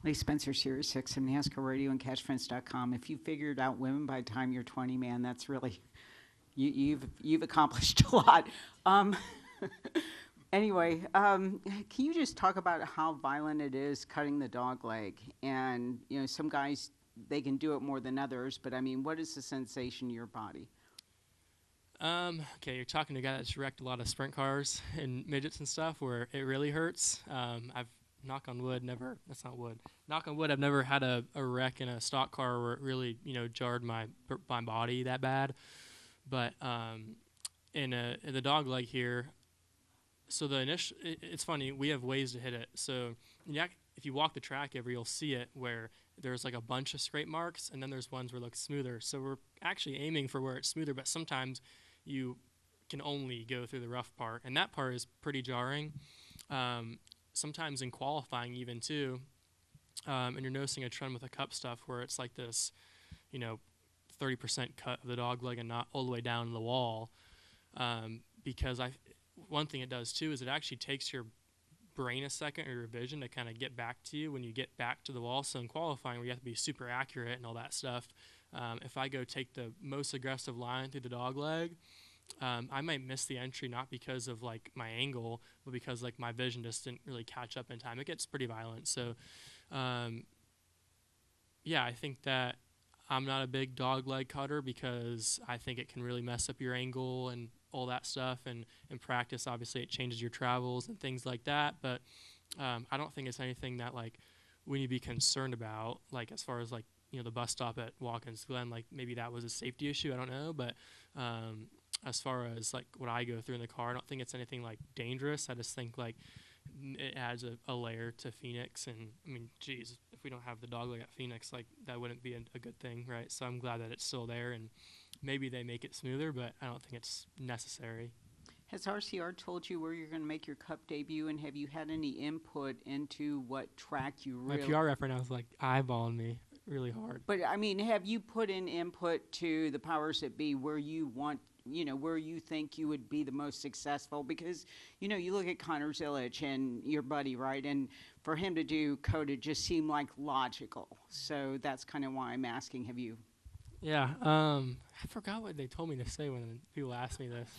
Lee Spencer, Series 6 of NASCAR Radio and CatchFence.com. If you figured out women by the time you're 20, man, that's really, you've accomplished a lot. Um, anyway, can you just talk about how violent it is cutting the dog leg? And, you know, some guys, they can do it more than others, but I mean, what is the sensation in your body? Okay, you're talking to a guy that's wrecked a lot of sprint cars and midgets and stuff where it really hurts. I've, knock on wood, never, that's not wood. Knock on wood, I've never had a wreck in a stock car where it really, jarred my body that bad. But in the dog leg here, so it's funny, we have ways to hit it. So yeah, if you walk the track ever, you'll see it where there's like a bunch of scrape marks, and then there's ones where it looks smoother. So we're actually aiming for where it's smoother, but sometimes you can only go through the rough part, and that part is pretty jarring. Sometimes in qualifying even too, and you're noticing a trend with the cup stuff where it's like this, you know, 30% cut of the dog leg and not all the way down to the wall, because one thing it does too is it actually takes your brain a second or your vision to kind of get back to you when you get back to the wall. So in qualifying where you have to be super accurate and all that stuff, if I go take the most aggressive line through the dog leg, I might miss the entry not because of like my angle, but because like my vision just didn't really catch up in time. It gets pretty violent. So yeah, I think that I'm not a big dog leg cutter because I think it can really mess up your angle and all that stuff. And in practice, obviously, it changes your travels and things like that. But I don't think it's anything that like we need to be concerned about. Like as far as like the bus stop at Watkins Glen, like maybe that was a safety issue. I don't know, but as far as like what I go through in the car, I don't think it's anything like dangerous. I just think like it adds a layer to Phoenix, and I mean, geez, if we don't have the dog leg at Phoenix, like that wouldn't be a good thing, right? So I'm glad that it's still there, and maybe they make it smoother, but I don't think it's necessary. Has RCR told you where you're going to make your cup debut, and have you had any input into what track you My really? PR rep right now is like eyeballing me really hard. But I mean, have you put in input to the powers that be where you want, where you think you would be the most successful? Because, you look at Connor Zilic and your buddy, right? And for him to do COTA just seemed like logical. So that's kind of why I'm asking, have you? Yeah, I forgot what they told me to say when people asked me this.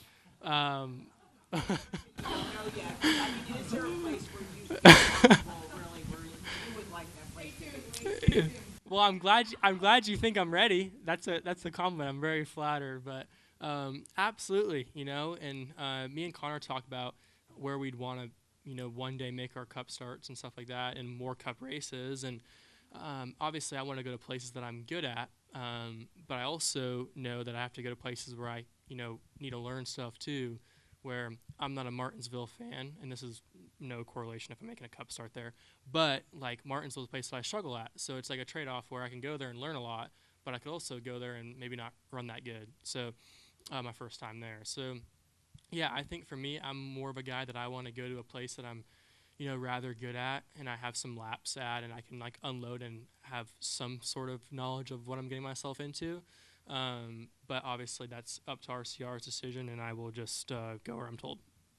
Um, I don't know yet. I mean, is there a place where you feel comfortable, really, where you would like that place to be? Well, I'm glad you think I'm ready. That's the compliment. I'm very flattered, but absolutely, And me and Connor talk about where we'd want to, one day make our cup starts and stuff like that, and more cup races. And obviously, I want to go to places that I'm good at, but I also know that I have to go to places where I, need to learn stuff too. Where I'm not a Martinsville fan, and this is no correlation if I'm making a cup start there. But like Martinsville's a place that I struggle at, so it's like a trade-off where I can go there and learn a lot, but I could also go there and maybe not run that good. So my first time there. So yeah, I think for me, I'm more of a guy that I want to go to a place that I'm, rather good at, and I have some laps at, and I can like unload and have some sort of knowledge of what I'm getting myself into. But obviously, that's up to RCR's decision, and I will just go where I'm told.